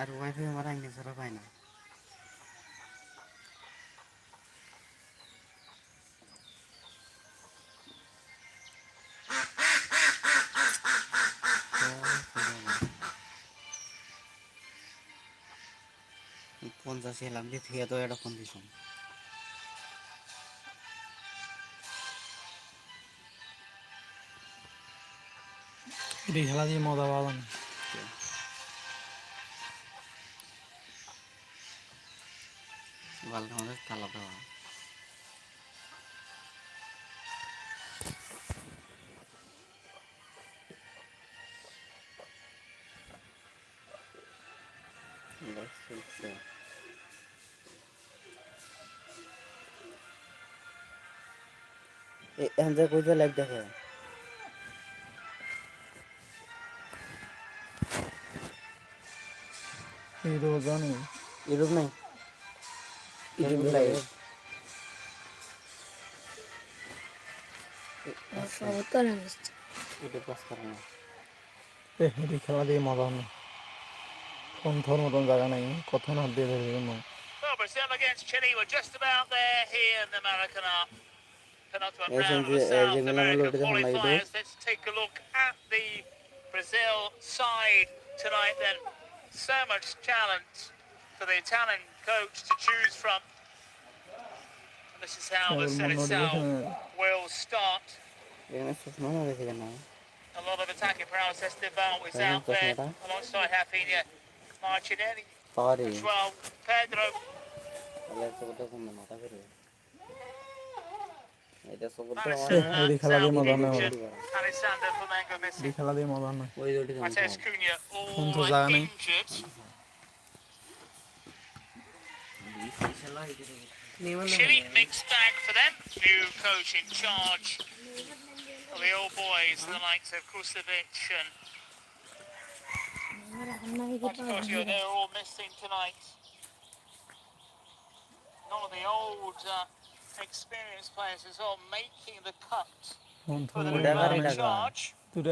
আর wifi আমার আগে ছাড়া পায় না। পঞ্চাশ এলাম দিয়ে থেকে তো এটা ফোন দিতাম। এটি খেলা দিয়ে মজা পাওয়া না। ভালো আমাদের তালা দেওয়া এখন যে কইতে লাইক দেখে ইউটিউব জানি ইউটিউব নাই, ফেসবুক লাইভ ইউটিউব কাজ করে না। এটি খেলা দিয়ে মজা না। ফোন থোর মতন জায়গা নাই, কত না দিয়ে ধরে মনে। Well, Brazil against Chile were just about there here in the Maracanã. Penultimate এই round of the South যেগুলো আমি American লোডে যখন নাই দেবো qualifiers. Let's take a look at the Brazil side tonight then. So much talent for the Italian coach to choose from. And this is how the Seleção will start. এখানে সুষমা রয়েছে কেন A lot of attacking prowess. Esteban was out there alongside Rafinha, Martinelli পারে as well. Pedro. মাথা করে এটা সবটা এটি খেলা দিয়ে মজা না। Alexander Flamengo এটি missing. খেলা দিয়ে মজা না। ওই দুটি Matheus Cunha ফোন তো all জায়গা নেই। injured. Chile mixed bag for them. New coach in charge of the old boys, the likes of Kusovic and Marcosio. They're all missing tonight. None of the old experienced players is all making the cut phone for থোর the মতন new জায়গা man নেই। in charge. তুই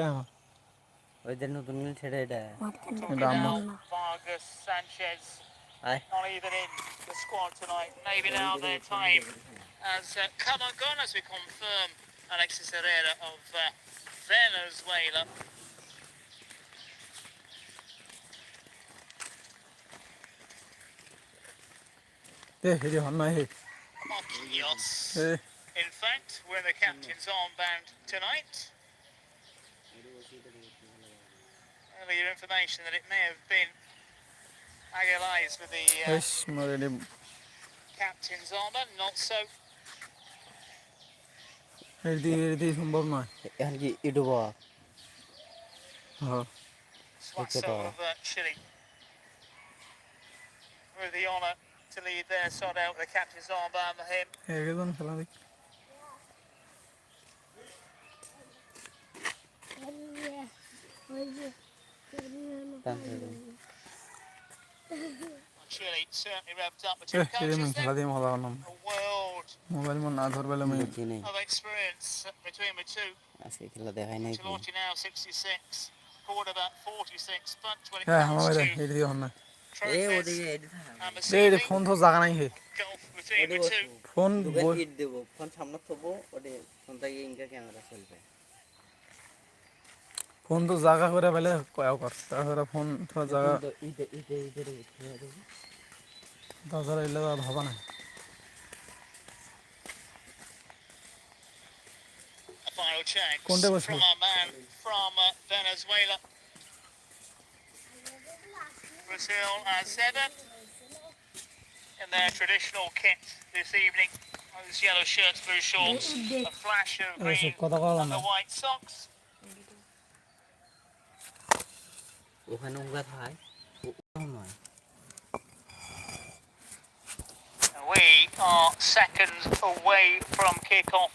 ওইদের নতুন মিল ছেড়ে এটা Talking now, Vargas, Sanchez, আয় not even in the squad tonight. Maybe now their time has come and gone as we confirm Alexis Herrera of Venezuela. এটি হন নাই। Marquinhos, in fact, wearing the captain's armband tonight. Earlier information that it may have been Aguilar's with the captain's armband, not so. এটি সম্ভব নয়। এখন কি YouTube Suazo of Chile with the honour to lead their side out with the captain's armband for him. একজন খেলা দেখি। Chile certainly revved up the two coaches খেলা দিয়ে মজা না। A world মোবাইল মন না ধরবেলে আমি of experience between the two. আজকে খেলা দেখাই নাই Ancelotti now 66, forward about 46, but when it হ্যাঁ comes আমার to এটি দিয়ে হন না। trophies and এই receiving, ফোন তো জায়গা নাই হে। gulf between the two. Phone ইট দেব ফোন সামনে থবো ওটা ফোনটাকে ইনকা ক্যামেরা চলবে ফোন তো জায়গা করে পেলে কয়াও কর তাছাড়া ফোন তো জায়গা তাছাড়া এলে আর হবে না। A final chance Conte was from our man from Venezuela. Brazil as ever in their traditional kit this evening. Those yellow shirts, blue shorts, a flash of green and the white socks. ওখানে উঙ্গা থাই নয় We are seconds away from kick-off.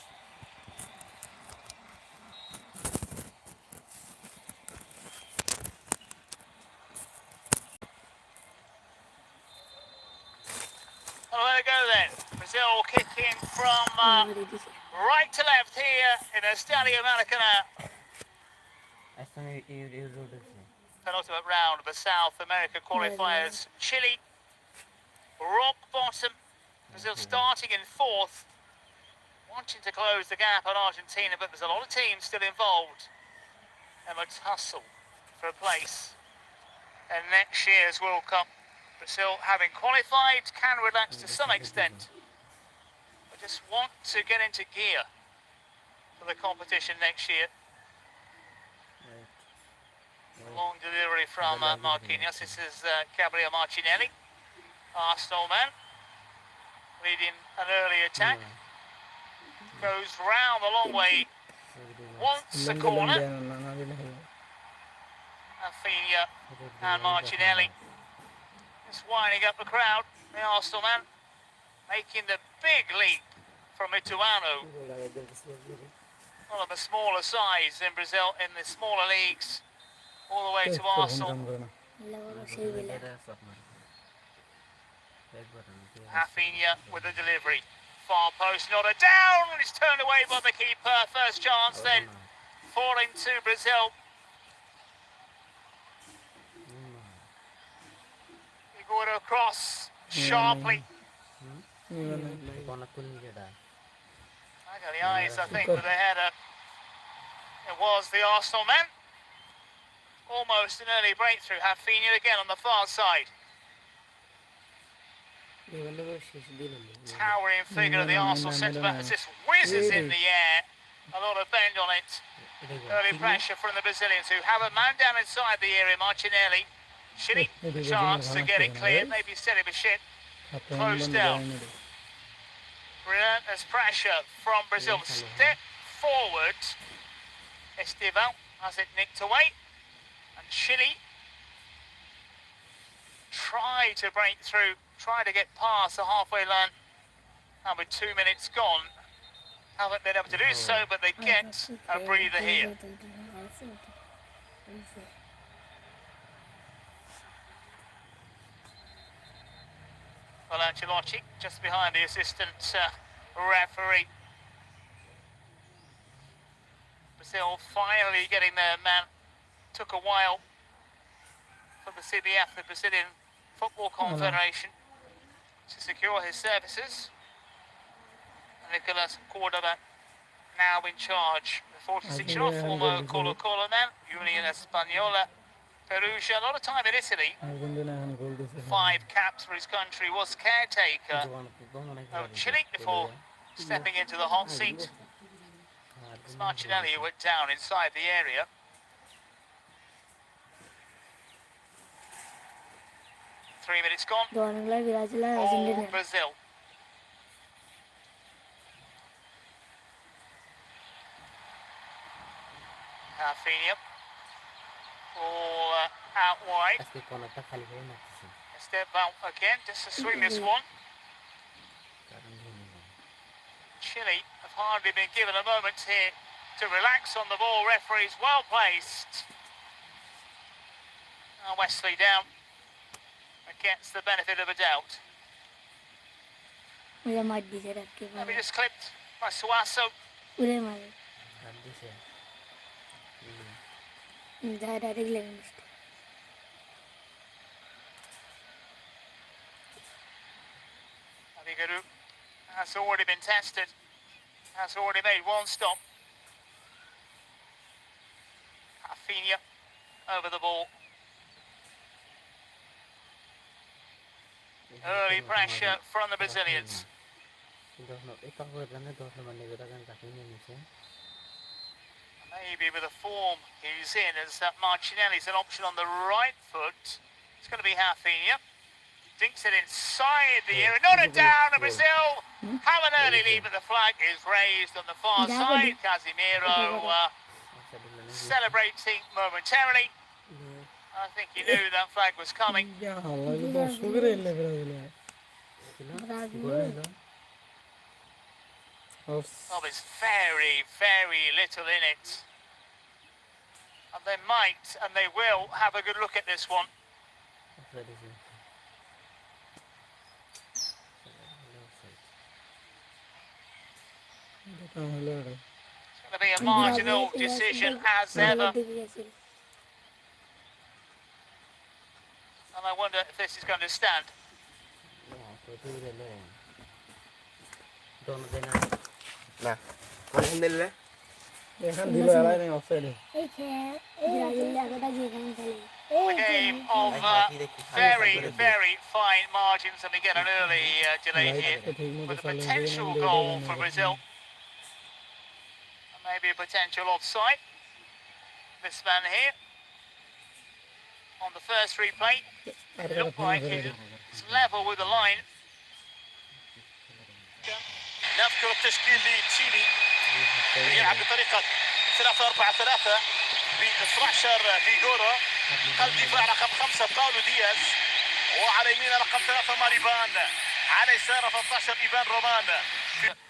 Well, there we go then. Brazil kicking from right to left here in the Estadio Maracanã. penultimate round of the South America qualifiers. Chile, rock bottom. Brazil starting in fourth, wanting to close the gap on Argentina, but there's a lot of teams still involved. And a tussle for a place in next year's World Cup. Brazil, having qualified, can relax to some extent, but just want to get into gear for the competition next year. Long delivery from Marquinhos. This is Gabriel Martinelli, Arsenal man, leading an early attack. Goes round the long way, wants a corner. Rafinha and Martinelli just winding up the crowd. The Arsenal man making the big leap from Ituano. One of the smaller sides in Brazil in the smaller leagues, all the way to Arsenal. Rafinha with a delivery. Far post, not a down. It's turned away by the keeper. First chance then falling to Brazil. You go across sharply. I got the eyes, I think, with the header. It was the Arsenal man. Almost an early breakthrough. Rafinha again on the far side. Towering figure of the Arsenal centre-back as this whizzes in the air. A lot of bend on it. Early pressure from the Brazilians, who have a man down inside the area, Martinelli. Chile, chance to get it clear. Maybe set him a shit. Closed down. Relentless pressure from Brazil. Step forward. Esteval has it nicked away. And Chile try to break through, try to get past the halfway line. And with 2 minutes gone, haven't been able to do so, but they get a breather here. Well, Ancelotti just behind the assistant referee. Brazil finally getting their man. Took a while for the CBF, the Brazilian Football Confederation, to secure his services. Nicolas Córdoba now in charge. The 46-year-old former Colo-Colo man, Union Española, Perugia. A lot of time in Italy. 5 caps for his country. Was caretaker of Chile before stepping into the hot seat. It's Martinelli who went down inside the area. Three minutes gone. All Brazil. Rafinha. All out wide. A step out again, just to swing this one. Chile have hardly been given a moment here to relax on the ball. Referees well placed. Wesley down. Gets the benefit of a doubt. Maybe just clipped by Suaso. Abigaru has already been tested. Has already made one stop. Rafinha over the ball. Early pressure from the Brazilians. Maybe with the form he's in, as Martinelli's an option on the right foot. It's going to be Rafinha. Dinks it inside the area. Not a down, and Brazil have an early lead, but the flag is raised on the far side. Casemiro celebrating momentarily. I think he knew that flag was coming. Oh, there's very, very little in it. And they might, and they will, have a good look at this one. It's going to be a marginal decision as ever. And I wonder if this is going to stand. না কোন দিলে এখান দিল এলাই নাই অফসাইডে A game of very, very fine margins, and we get an early delay here with a potential goal for Brazil. And maybe a potential offside. This man here on the first replay looked like it's level with the line. نذكر التشكيل لتشيلي يلعب بطريقة 3-4-3 ب 12 فيغورو، قلب دفاع رقم 5 باولو دياز، وعلى يمين رقم 3 ماريبان، على يسار 13 إيفان رومان.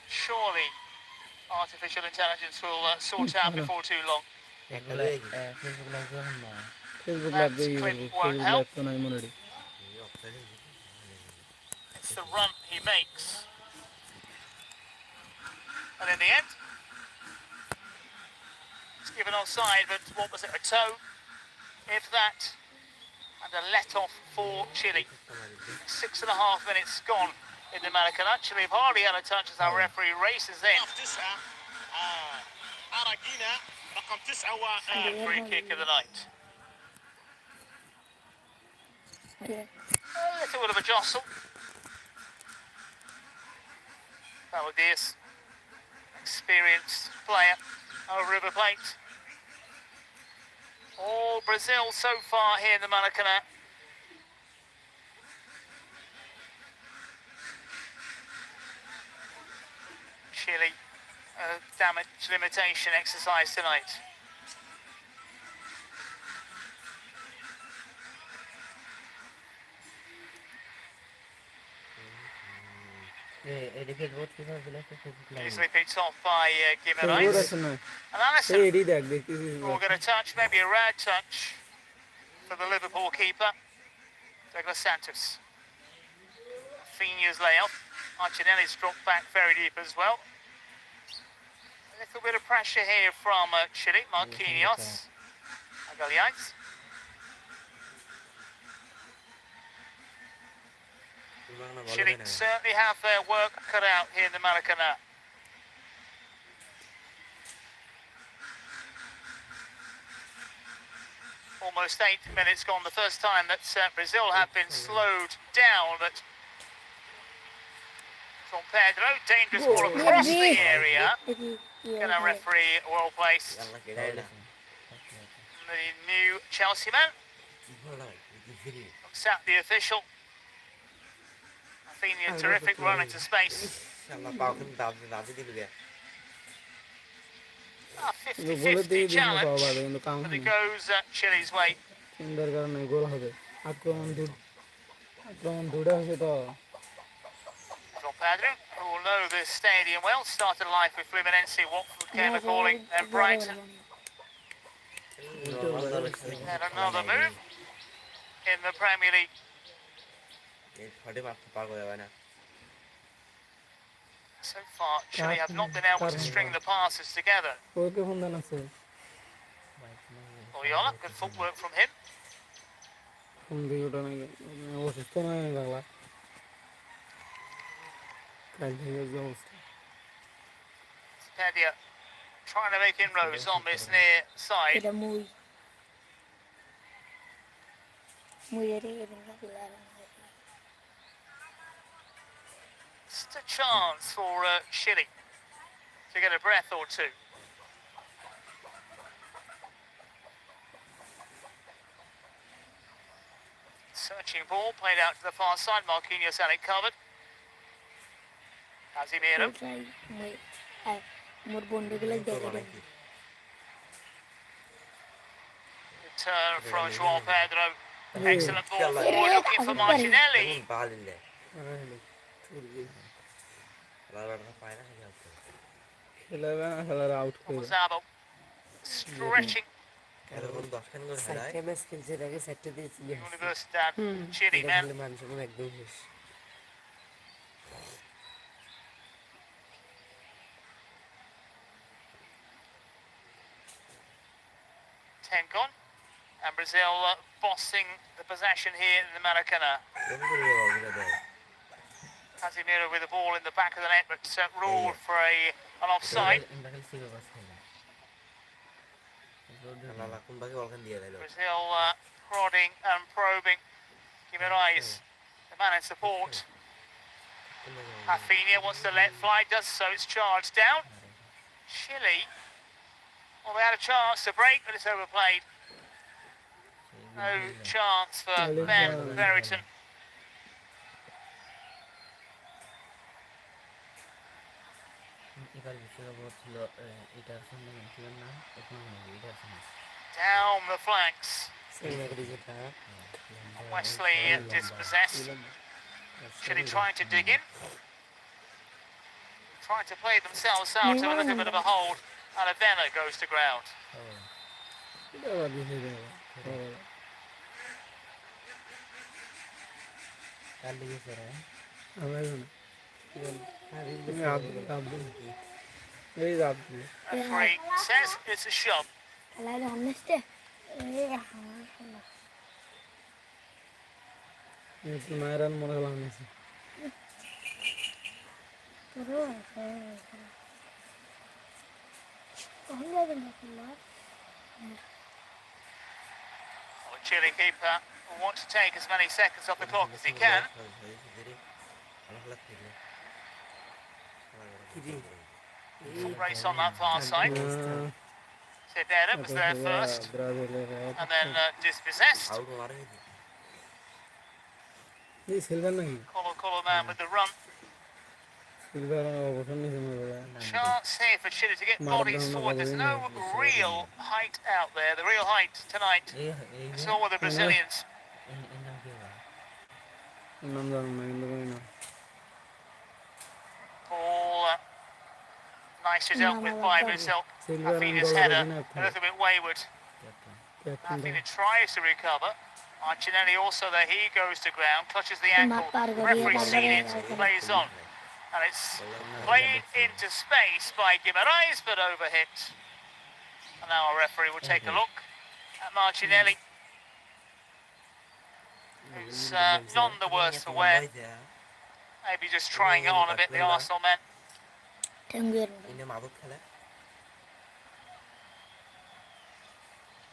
Surely artificial intelligence will sort out before too long. Facebook live দেখি Facebook live তো নাই মনে It's the run he makes. And in the end, it's given offside, but what was it, a toe? If that, and a let-off for Chile. 6.5 minutes gone in the Maracanã. Chile have hardly had a touch as our referee races in. Free kick of the night. A little bit of a jostle. Valdes, experienced player over River Plate. All Brazil so far here in the Maracanã. Chile, damage limitation exercise tonight. Easily picked off by Guimarães. And Alisson will get a touch, maybe a rare touch for the Liverpool keeper, Douglas Santos. Finia's layoff. Martinelli's dropped back very deep as well. A little bit of pressure here from Chile. Marquinhos, Magalhães. Chile certainly have their work cut out here in the Maracanã. Almost 8 minutes gone. The first time that Brazil have been slowed down, but from Pedro, dangerous ball across the area. And a referee well placed. The new Chelsea man looks at the official. A terrific run into space. 50-50 challenge, but it goes Chile's way. João Pedro, who will know this stadium well, started life with Fluminense, Watford came a-calling, and Brighton. And another move in the Premier League. So far, Chile have not been able to string the passes together. Loyola, good footwork from him. Pedia trying to make inroads on this near side. Just a chance for Chile to get a breath or two. Searching ball played out to the far side. Marquinhos had it covered. Casemiro. Return from João Pedro. Excellent ball forward, looking for Martinelli. Gonzalo stretching. Universidad Chile man. 10 gone. And Brazil bossing the possession here in the Maracanã. Casemiro with the ball in the back of the net, but ruled for an offside. Brazil prodding and probing. Guimarães, the man in support. Rafinha wants to let fly, does so, it's charged down. Chile, well, they had a chance to break, but it's overplayed. No chance for Ben Verrington. Down the flanks. Wesley dispossessed. Chile trying to dig in. Trying to play themselves out of a little bit of a hold. And Avena goes to ground. Referee says it's a shove. The Chile keeper will want to take as many seconds off the clock as he can. Race on that far side. Cedera was there first, and then dispossessed. Colo man with the run. Chance here for Chile to get bodies forward. There's no real height out there. The real height tonight is all with the Brazilians. Ball nicely dealt with by Brazil. Rafinha's header a little bit wayward. Rafinha tries to recover. Martinelli also there, he goes to ground, clutches the ankle. Referee seen it, plays on. And it's played into space by Guimarães, but overhit. And now our referee will take a look at Martinelli, who's none the worse for wear. Maybe just trying it on a bit, the Arsenal men.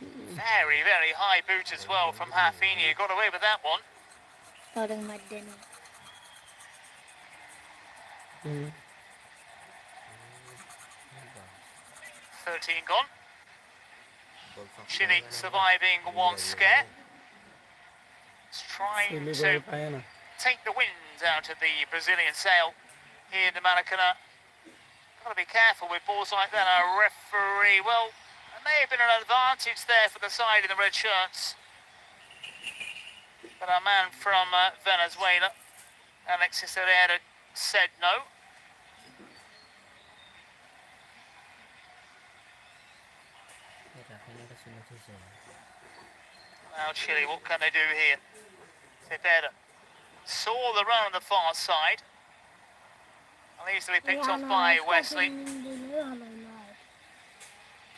Very, very high boot as well from Rafinha. He got away with that one. 13 gone. Chile surviving one scare. It's trying to take the wind out of the Brazilian sail here in the Maracanã. Got to be careful with balls like that. Our referee, well, there may have been an advantage there for the side in the red shirts. But our man from Venezuela, Alexis Herrera, said no. Now Chile, what can they do here? Cepeda saw the run on the far side. And easily picked off by Wesley.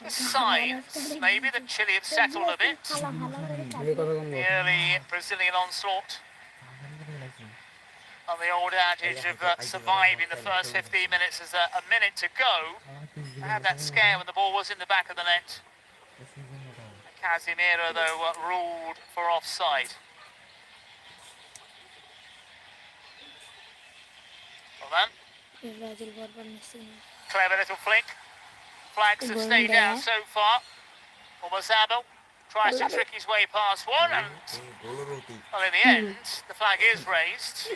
Signs, maybe, that Chile have settled a bit. The early Brazilian onslaught. And the old adage of surviving the first 15 minutes as a minute to go. I had that scare when the ball was in the back of the net. Casemiro, though, ruled for offside. Well then. Clever little flick. Flags have stayed down so far. Omazabo tries to trick his way past one, and well, in the end, the flag is raised.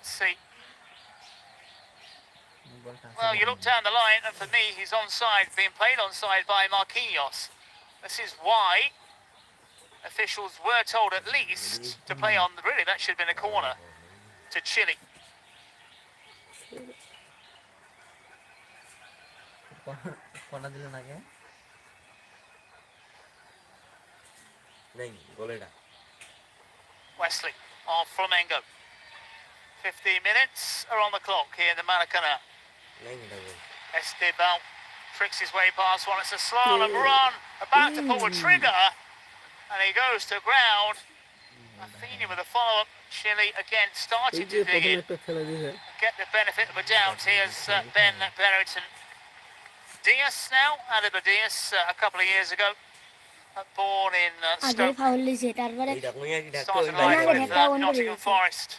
See. Well, you look down the line, and for me, he's onside, being played onside by Marquinhos. This is why officials were told at least to play on, really, that should have been a corner to Chile. Wesley of Flamengo. 15 minutes are on the clock here in the Maracanã. Esteban tricks his way past one. It's a slalom run, about to pull the trigger, and he goes to ground. Athena with a follow-up. Chile again এই starting যে to dig প্রথমে in, একটা খেলা দিয়েছে get the benefit of a doubt. Here's Ben Berrington. Diaz now, Aliba Diaz, a couple of years ago. Born in আগে Stoke. Foul দিয়েছে তারপরে Started life with Dhaka বন্ধ করে Nottingham দিয়েছে। Forest.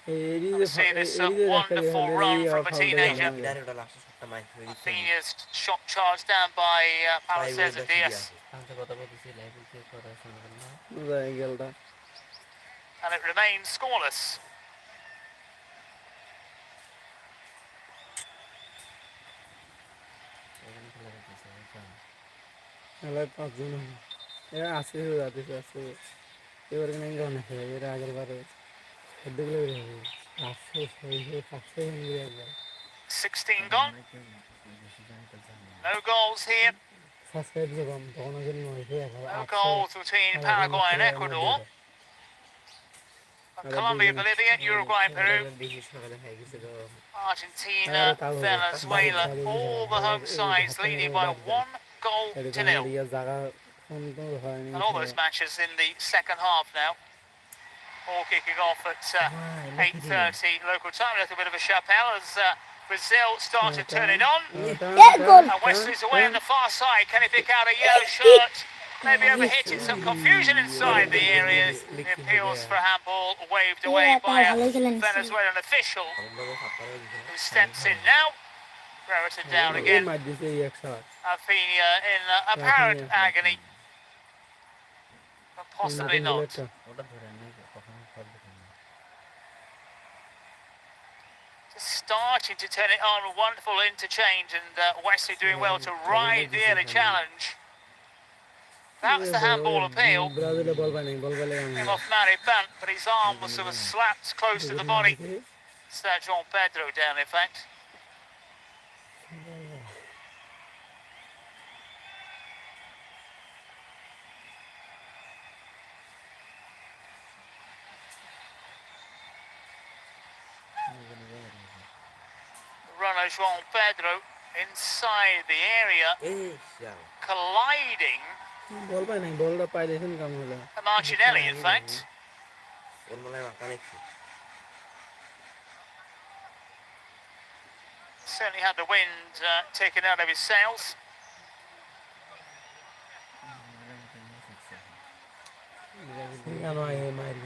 এরি And যে we see this এরি যে ধাক্কা দিয়ে wonderful ফেলে run এই from a ফাউলটা teenager. গেল Athena's shot charged down by Palacios and Diaz. যায় গেলটা And it remains scoreless. খেলায় পাঁচজন এরা আসে যাতে আসে এবার কেন গান খেলে এরা আগের বারে দেখলে আসছে পাঁচশো একবার 16 gone. No goals here. Subscribe যখন তখন ওখানে No goals between Paraguay and Ecuador. Colombia, Bolivia, Uruguay, Peru, Argentina, Venezuela. All the home sides leading by 1 goal to 0. জায়গা সুন্দর হয়নি And all those matches in the second half now. All kicking off at 8:30 local time. A little bit of a chapelle as Brazil start to turn it on. And Wesley's away on the far side. Can he pick out a yellow shirt? Maybe overhitting, some confusion inside the area. The appeals for handball waved away by a Venezuelan official who steps in now. Brereton down again. মার দিছে এই একশো Alfenia in apparent agony. But possibly not. Just starting to turn it on. A wonderful interchange, and Wesley doing well to ride the early challenge. That was the handball appeal. ব্রাজিলে বল পায় নাই বল পেলে Came off Mari Bant, but his arm was sort of slapped close to the body. It's João Pedro down, in fact. Runner João Pedro inside the area, colliding বল পায় নাই বলটা পাই দিয়েছেন কাম হলো Martinelli, in fact. Certainly had the wind taken out of his sails. কেন আয় মারি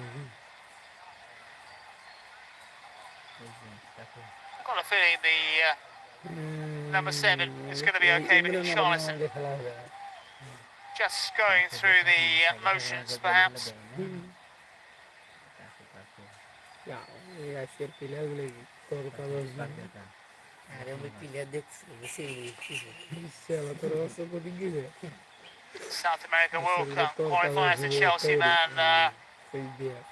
I've got a feeling the number 7 is going to be okay, but Charlison খেলা হবে just going through the motions, perhaps. এই আজকের প্লেয়ারগুলো তোর কাগজ আরে আমি প্লেয়ার দেখছি চলো তোর অবস্থা প্রতি গিয়ে South America World Cup qualifiers, the Chelsea man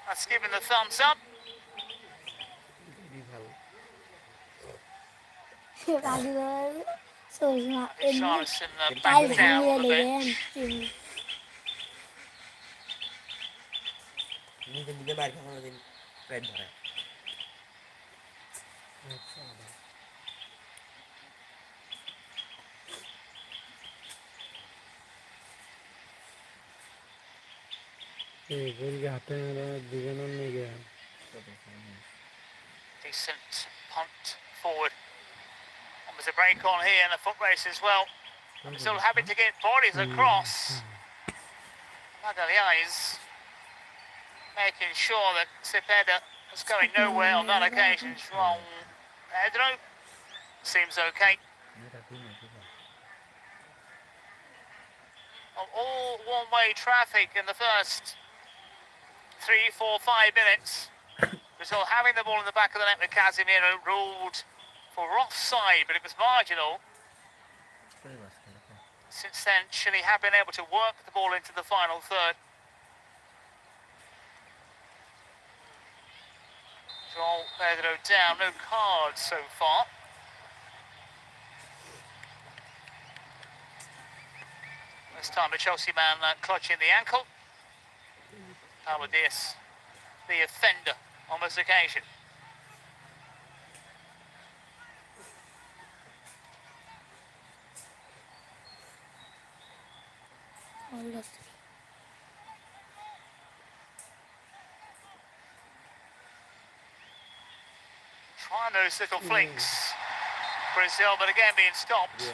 that's given the thumbs up. Charlison back down on the bench. নিজে নিজে বাইরে খাওয়ানো দিন পেট ধরে হাতে দুজনের নিয়ে গেলাম Decent punt forward. There's a break on here and a foot race as well. I'm still happy to get bodies across. Magalhães making sure that Cepeda was going nowhere on that occasion. João Pedro seems okay. All one-way traffic in the first 3, 4, 5 minutes. Brazil having the ball in the back of the net with Casemiro, ruled for offside, but it was marginal. Since then, Chile have been able to work the ball into the final third. João Pedro down, no cards so far. This time the Chelsea man clutching the ankle. Paulo Diaz, the offender on this occasion. Trying those little flinks, Brazil, but again being stopped.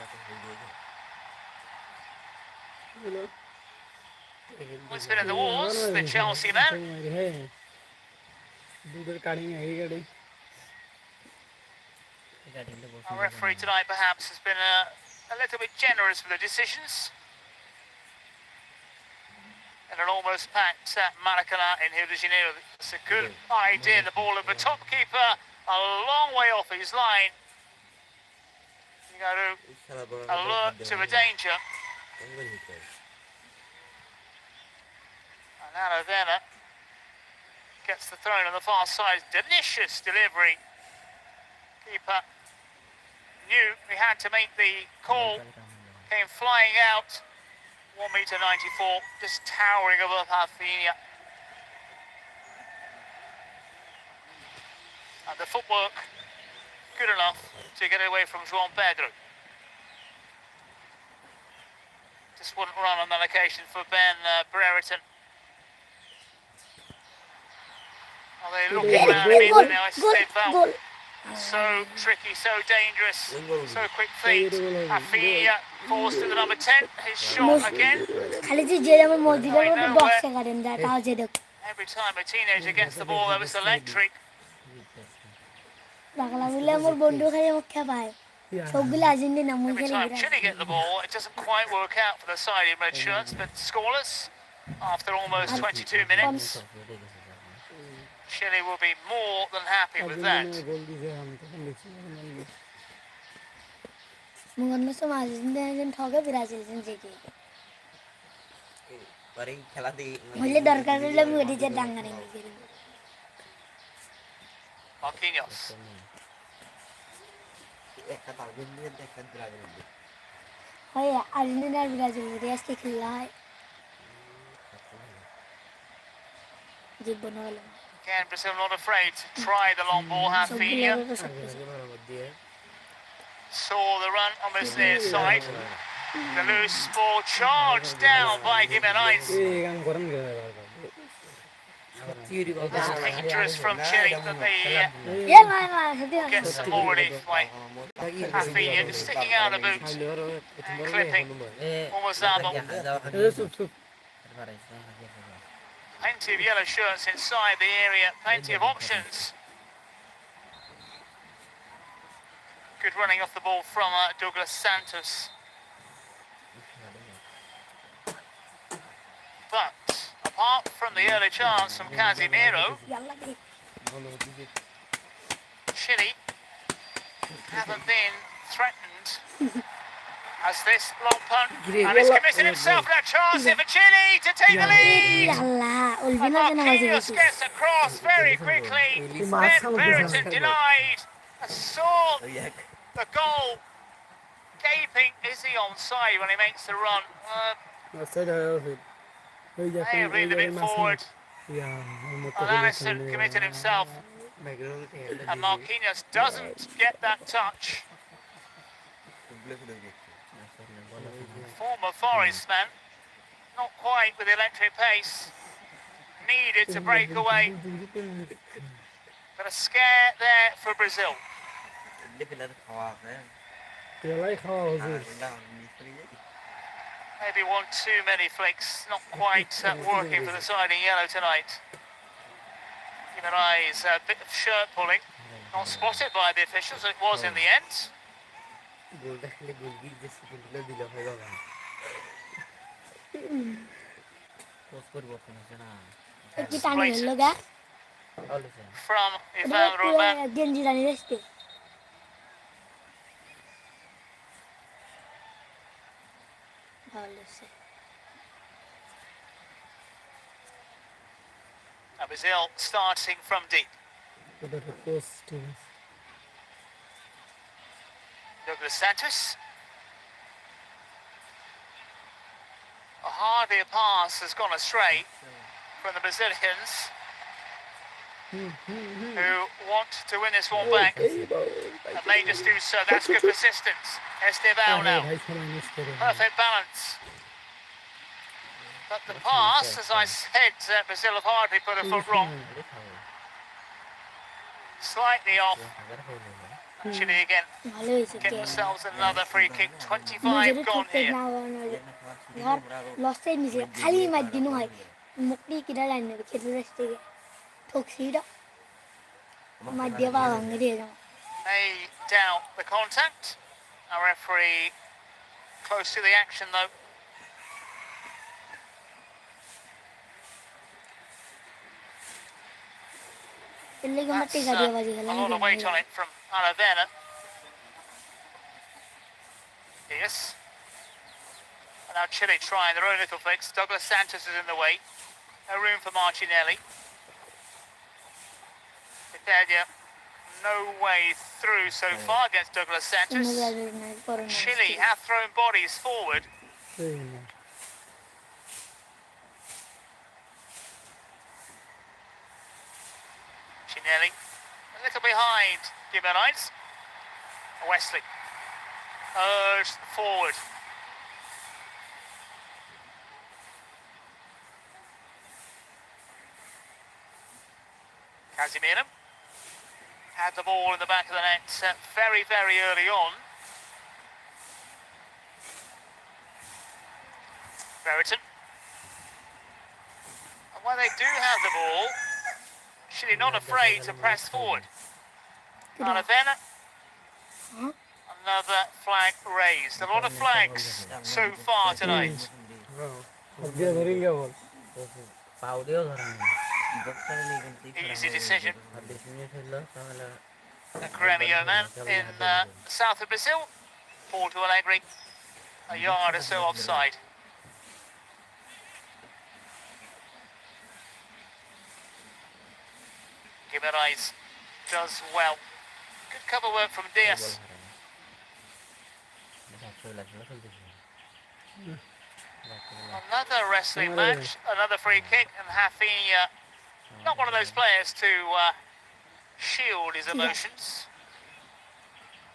It's been in the wars, the Chelsea men. Our referee tonight perhaps has been a little bit generous with the decisions. And an almost packed Maracanã in Rio de Janeiro. It's a good idea, the ball of the top keeper, a long way off his line. You got to alert to the danger. And Aravena gets the throw on the far side. Delicious delivery. Keeper knew he had to make the call. Came flying out. 1 meter 94, just towering above Rafinha. And the footwork good enough to get away from João Pedro. Just wouldn't run on that occasion for Ben Brereton. Are they looking around him now? They felt so tricky, so dangerous, so quick feet. Rafinha forced to the number 10. His shot again. Every time a teenager gets the ball, that was electric. Every time Chile get the ball, it doesn't quite work out for the side in red shirts, but scoreless after almost 22 minutes. Chile will be more than happy with that. Marquinhos. Again, Brazil not afraid to try the long ball. Rafinha saw the run on this near side. The loose ball charged down by Gimenez. Dangerous from Chile that they get some more relief by Rafinha sticking out a boot and clipping Omozabo. Plenty of yellow shirts inside the area, plenty of options. Good running off the ball from Douglas Santos. But apart from the early chance from Casemiro, Chile haven't been threatened as this long punt, and he's committed himself that chance here for Chile to take the lead. And Marquinhos gets across very quickly. Ben Brereton denied. Saw the goal. Gaping, is he onside when he makes the run? They have leaned a bit forward. Allison committed himself. And Marquinhos doesn't get that touch. Former Forest man, not quite with the electric pace, needed to break away. But a scare there for Brazil. Maybe one too many flicks, not quite working for the side in yellow tonight. Gimenez, a bit of shirt pulling, not spotted by the officials, it was in the end. From Ivan Ruben. Brazil starting from deep. Douglas Santos. Hardly a pass has gone astray from the Brazilians, who want to win this one back, and they just do so. That's good persistence. Estevão now. Perfect balance. But the pass, as I said, Brazil have hardly put a foot wrong. Slightly off. Chile again get themselves another free kick. 25 gone here. यार लस्टै मिसे खाली match दिनु है मुक्ति किरा line खेल्नु रस्ते ठोक्सिरा मध्य भाग हंगरे जाऊ May doubt the contact. Our referee close to the action though. That's a lot of weight on it from Aravena. Yes. And now Chile trying their own little fix. Douglas Santos is in the way. No room for Martinelli. Italia, no way through so far against Douglas Santos. Chile have thrown bodies forward. Martinelli, a little behind Gimenez. Wesley, urged forward. Casemiro had the ball in the back of the net very, very early on. Brereton. And when they do have the ball, Chile not afraid to press forward. Aravena. Another flag raised. A lot of flags so far tonight. Easy decision. The Gremio man in south of Brazil. Porto Alegre. A yard or so offside. Gimenez does well. Good cover work from Diaz. Another wrestling match, another free kick, and Rafinha, not one of those players to shield his emotions.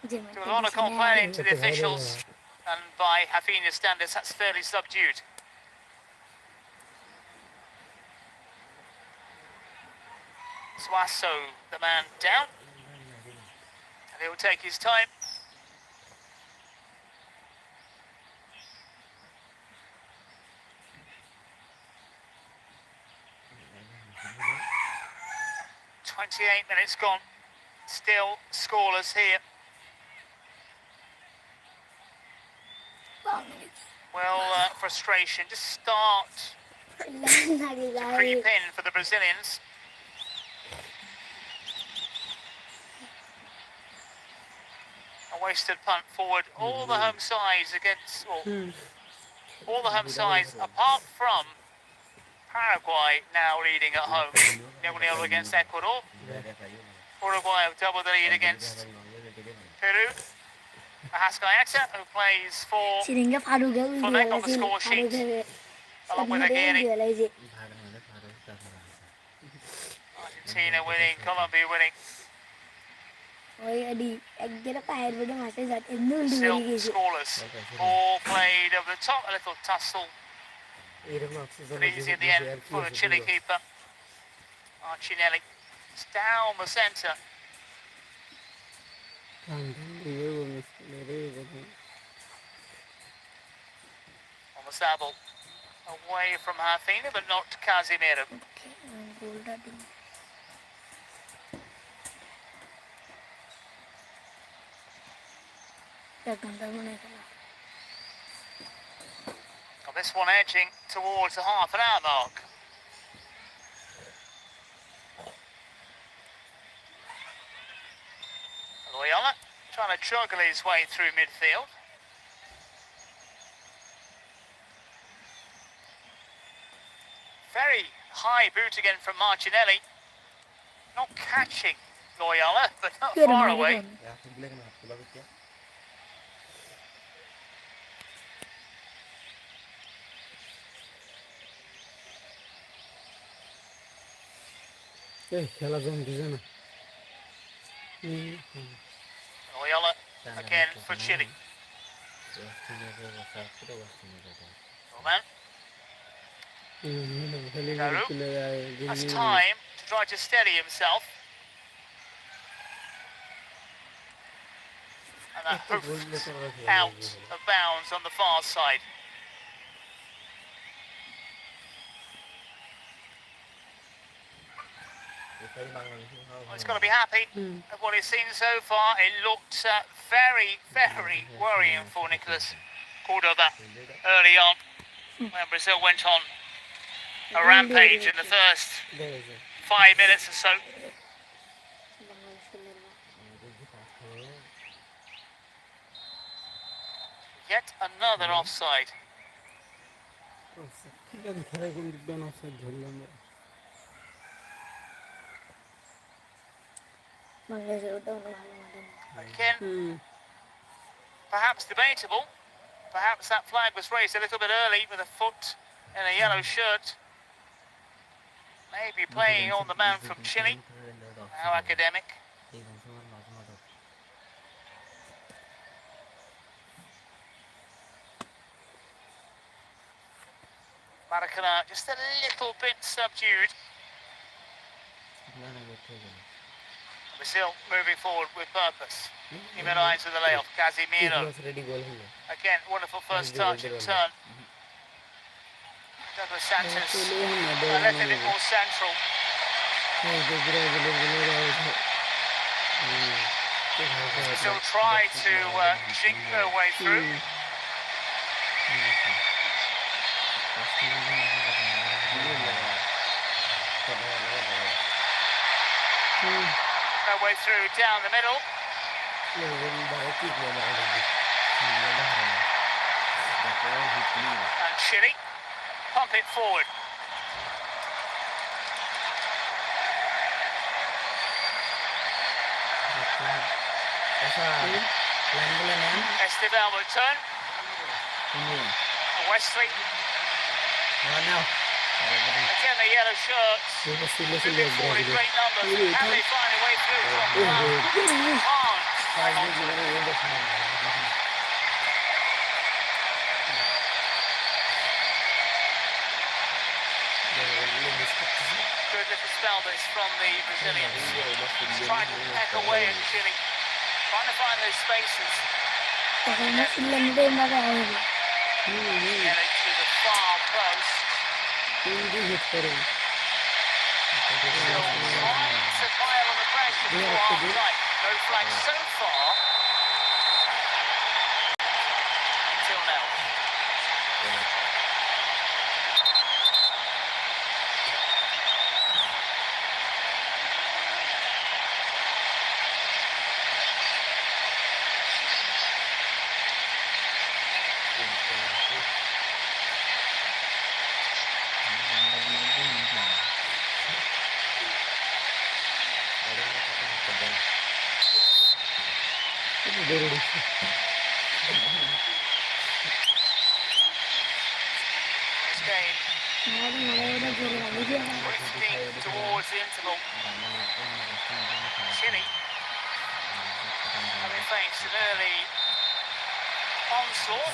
Do a lot of complaining to the officials, and by Rafinha's standards, that's fairly subdued. Suasso, the man down, and he'll take his time. "28 minutes gone, still scoreless here." Well, frustration just start to creep in for the Brazilians. A wasted punt forward. All the home sides against, well, all the home sides apart from Paraguay now leading at home. 0-0 against Ecuador. Uruguay have doubled the lead against Peru. Arrascaeta, who plays for Flamengo on the score sheet, along with Aguirre. Argentina winning, Colombia winning. Still scoreless. Ball played over the top, a little tussle. But easy in the end for the Chile keeper. Martinelli. It's down the centre. Almost away from Rafinha, but not Casemiro. Well, this one edging towards the half-an-hour mark. Loyola trying to juggle his way through midfield. Very high boot again from Martinelli. Not catching Loyola, but not far away. Loyola again for Chile. Roman Naru has time to try to steady himself. And that hoofed out of bounds on the far side. Well, he's got to be happy of what he's seen so far. It looked very, very worrying for Nicolas Cordova early on when Brazil went on a rampage in the first 5 minutes or so. Yet another offside. Again, perhaps debatable. Perhaps that flag was raised a little bit early with a foot in a yellow shirt. Maybe playing on the man from Chile, now academic. Maracanã just a little bit subdued. Brazil moving forward with purpose. Guimarães with the layoff. Casemiro. Again, wonderful first touch and turn. Douglas Santos a little bit more central. Still try to jink their way through. Their way through down the middle. And Chile pump it forward. Esteban will turn. Wesley. Again, the yellow shirts. Moving forward in great numbers. Can they find a way through from Good little spell this from the Brazilians. Trying to peck away at Chile. Trying to find those spaces. Getting to the far post. Still trying to pile on the pressure before half time. No flag so far. Until now. Drifting towards the interval. Chile having faced an early onslaught.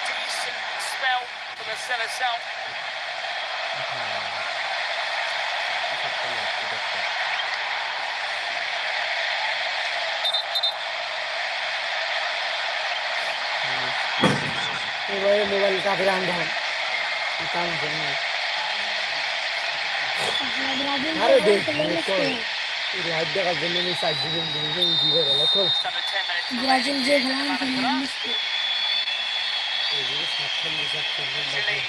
Decent spell for the seleção. Mobile का brand है काम करना अरे देख राज्य का जन्म में साथ जीवन जीवन जीवन है लखो Just under 10 minutes ब्राजील जे खेला Chile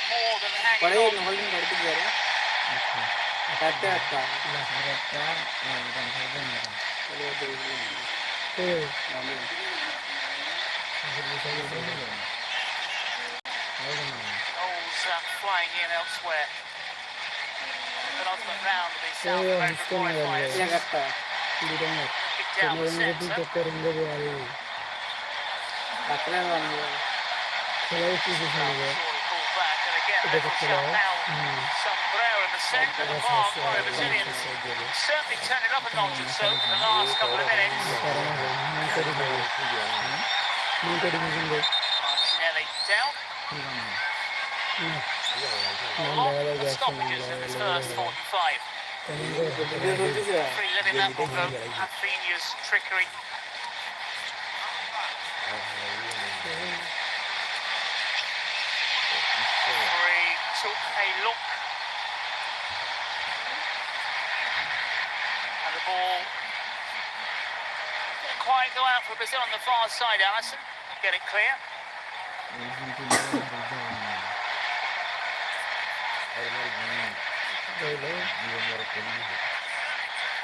more than hanging पड़े on. नहल में बढ़ती जा रहा काटते आता Goals flying in elsewhere. Penultimate round of the South American qualifiers. क्या करता Kicked down the centre. करेंगे वो वाले काटने वाला खेलाड़ी चीज़ Surely pulled back, and again, little shot now. Sombrero in the centre of the park by the Brazilians. Certainly turned it up a notch or so in the last couple of minutes. Martinelli down. Lot of stoppages in this first 45. Free letting that one go. Rafinha's trickery. Free took a look. And the ball didn't quite go out for Brazil on the far side, Allison. Get it clear.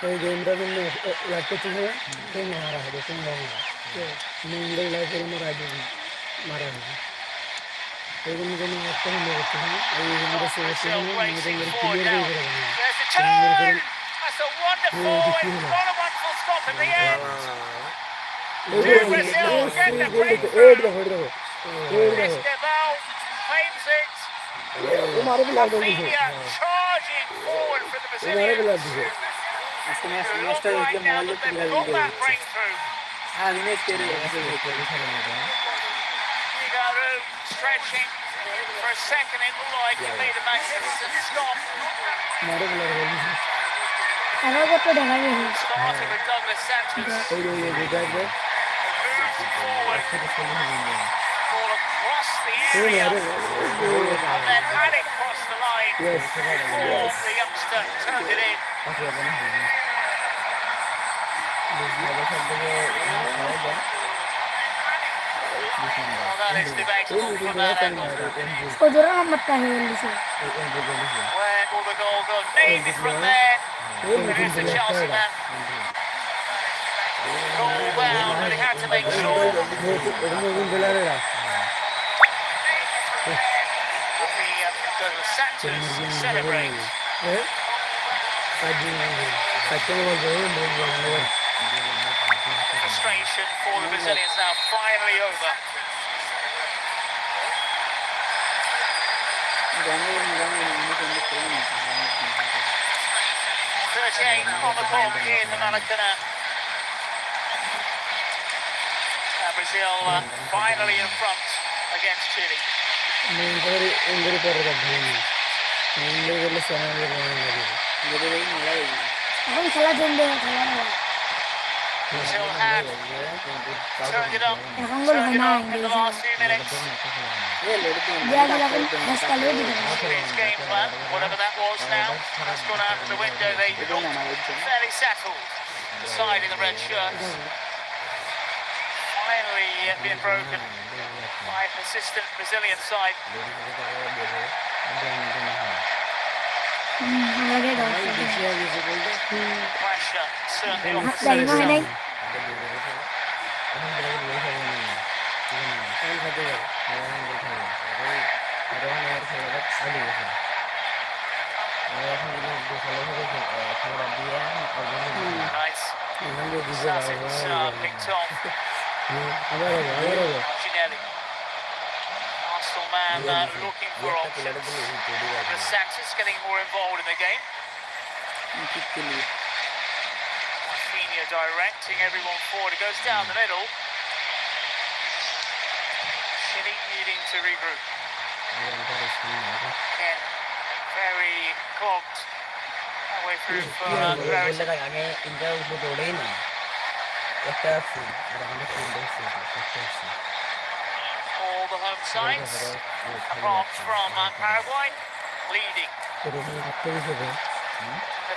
कोई game रहा है लगता चीज़ है तो मारा है देखो मुंडे like मारा है मारा है लेकिन मुझे नहीं लगता है मेरे को ये मेरे से होते हैं मुझे मेरे क्लियर नहीं कर रहा है There's the turn. That's a wonderful stop at the end. Brazil get the breakthrough. Estebao claims it. Rafinha charging forward for the Brazilians. इसके में It next looked like time now mall that पे they've got that breakthrough. हाँ next तेरे Figaro stretching. For a second it looked like he made a magnificent stop. अगर तो ढका नहीं है Starting with Douglas Santos. Moved forward. Ball across the area. And then had it cross the line before the youngster turned it in. Well, that is debatable from that angle. उसको जरूर मत है जल्दी से Where will the goal go? Maybe from there. It is the Chelsea man. Goal down, and he had to make sure. Douglas Santos celebrates. Frustration for the Brazilians now finally over. .38 on the clock in the Maracanã. Brazil finally in front against Chile. हम खेला जंदे खेला Brazil had turned it up in the last few minutes. Brazil अपन 10 का ले दिया Chile's game plan, whatever that was now, has gone out of the window. They looked fairly settled, the side in the red shirts. Finally been broken by a persistent Brazilian side. लगेगा Pressure certainly on the line में नहीं nice. Started picked off. Martinelli. Arsenal man looking for options. The Santos getting more involved in the game. Rafinha directing everyone forward. It goes down the middle. Chile needing to regroup. Again, very clogged way through for Rose. All the home sides, apart from Paraguay, leading the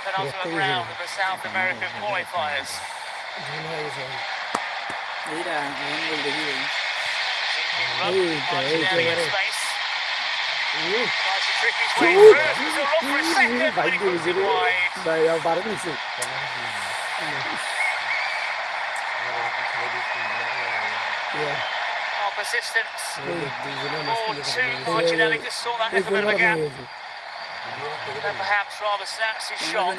penultimate round of the South American qualifiers. Martinelli in space. Tries to trick his way through. It's a look for a second, but he puts it wide. Our persistence. Ball to Martinelli, just saw that little bit of a gap. And perhaps rather snaps his shot.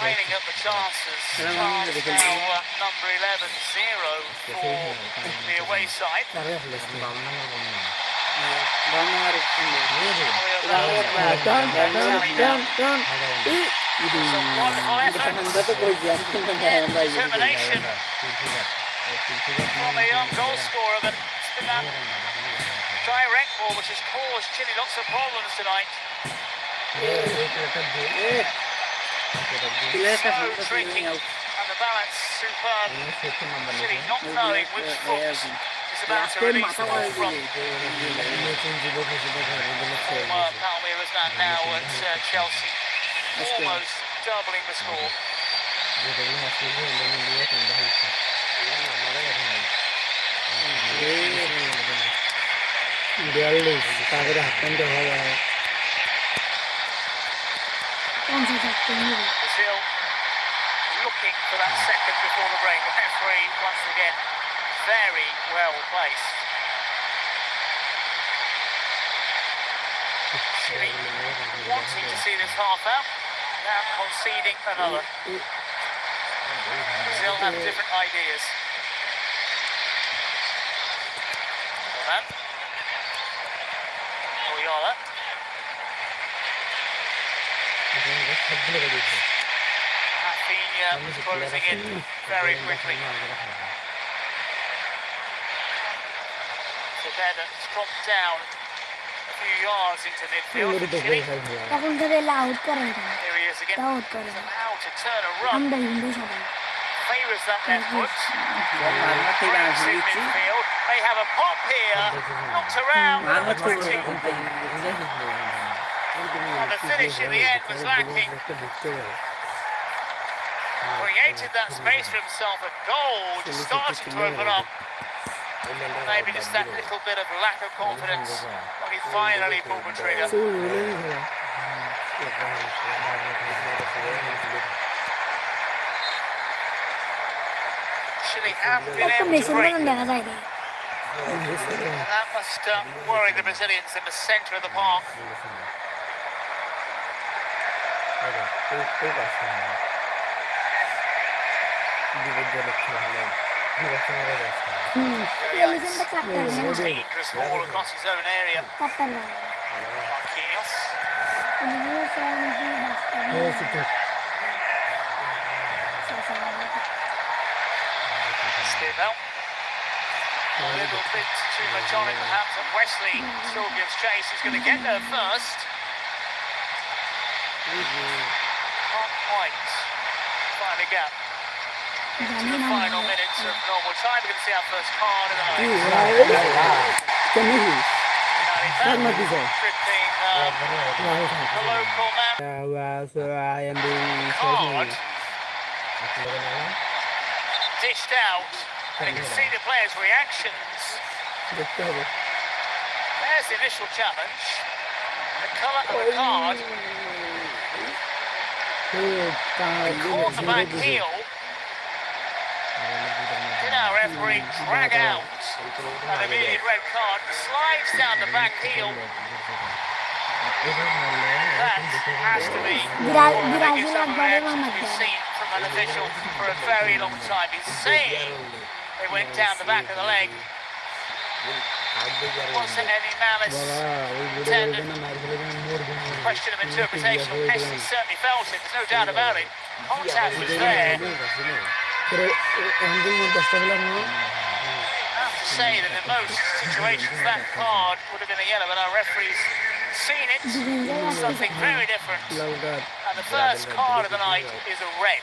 Lining up the chances. Chance now number 11-0 for the away side. Determination from a young goal scorer, but it's been that direct ball which has caused Chile lots of problems tonight. So tricky, and the balance superb. Chile not knowing which foot is about to release the ball from. Former Palmeiras man now at Chelsea, almost doubling the score. Brazil looking for that second before the break. The referee once again very well placed. Chile wanting to see this half out, now conceding another. Brazil have different ideas. Oyala. Rafinha was closing in very quickly. So that's dropped down a few yards into midfield. Chile. Here he is again. He's allowed to turn a run. Favours that left foot. Brings in midfield. They have a pop here. Knocked around. And the finish in the end was lacking. Created that space for himself, a goal just started to open up. Maybe just that little bit of lack of confidence when he finally pulled the trigger. Chile have been able to break. That must worry the Brazilians in the centre of the park. Dangerous ball across his own area. Marquinhos. Stivel. A little bit too much on it perhaps, and Wesley still gives chase. He's going to get there first. Can't quite find a gap. Into the final minutes of normal time. We're going to see our first card of the night. Tripping the local man. Card. Dished out. And you can see the players' reactions. There's the initial challenge. The colour of the card. Caught the back heel. Did our referee drag out an immediate red card? Slides down the back heel. That has to be one of the biggest overreactions we've seen from an official for a very long time. He's saying they went down the back of the leg. Was there any malice intended? Question of interpretation on pitch, he certainly felt it, there's no doubt about it. Contact was there. I have to say that in most situations that card would have been a yellow, but our referee's seen it, something very different. And the first card of the night is a red.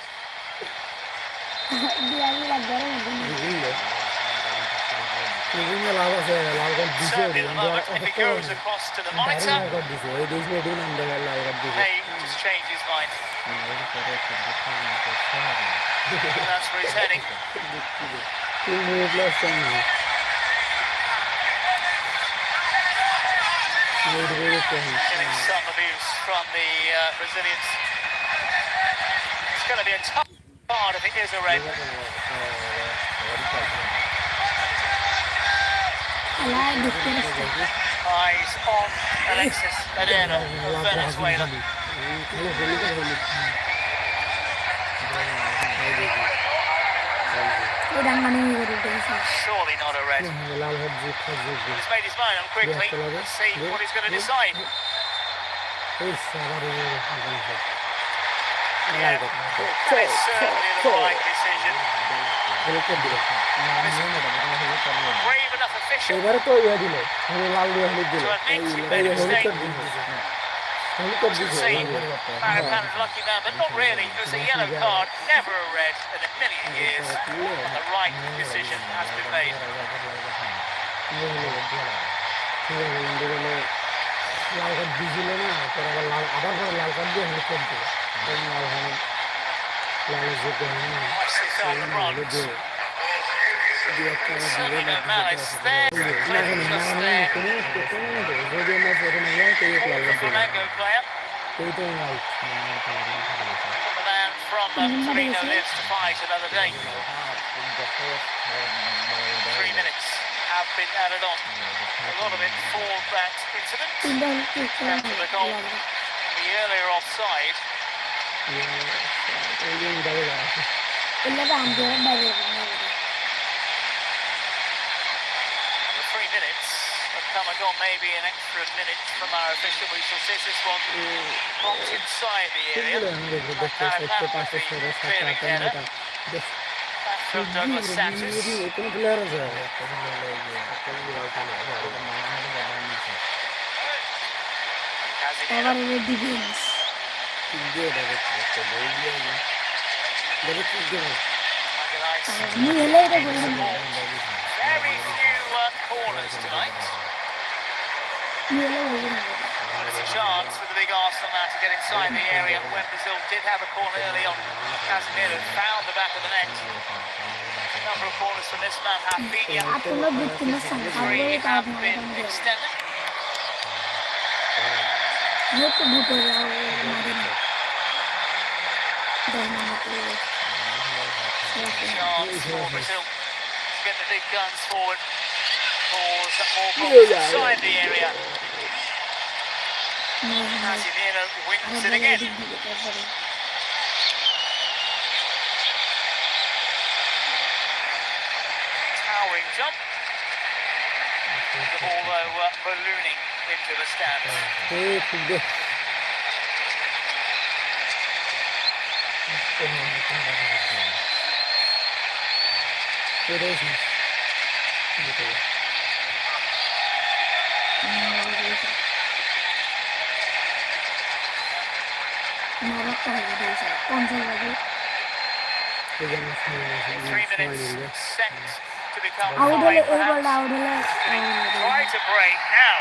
Certainly at the moment, if it goes across to the monitor, may just change his mind. That's where he's heading. Getting some abuse from the Brazilians. It's going to be a tough card if it is a red. Eyes on Alexis Medina of Venezuela. Surely not a red. He's made his mind up quickly. Let's see what he's going to decide. Yeah, that is certainly the right decision. Brave enough official to admit he made a mistake. Lucky man, but not really. It was a yellow card, never a red in a million years. And the right decision has been made. Nicely felt the bronze. Certainly no malice there. Clearly just there. The Flamengo player. The man from Torino lives to fight another day. 3 minutes have been added on. A lot of it for that incident. After the goal, the earlier offside. The 3 minutes have come and gone, maybe an extra minute from our official. We shall see this one box inside the area. Clearly header. Back from Douglas Santos. Very few corners tonight. Well, it's a chance for the big Arsenal man to get inside the area when Brazil did have a corner early on. Casemiro found the back of the net. A number of corners from this man, Rafinha. 3 have been extended. Chance for Brazil to get the big guns forward. Pause more balls inside the area. Casemiro wins it again. Towering jump. The ball though ballooning into the stands. Three minutes set to become 5 perhaps. Try to break now.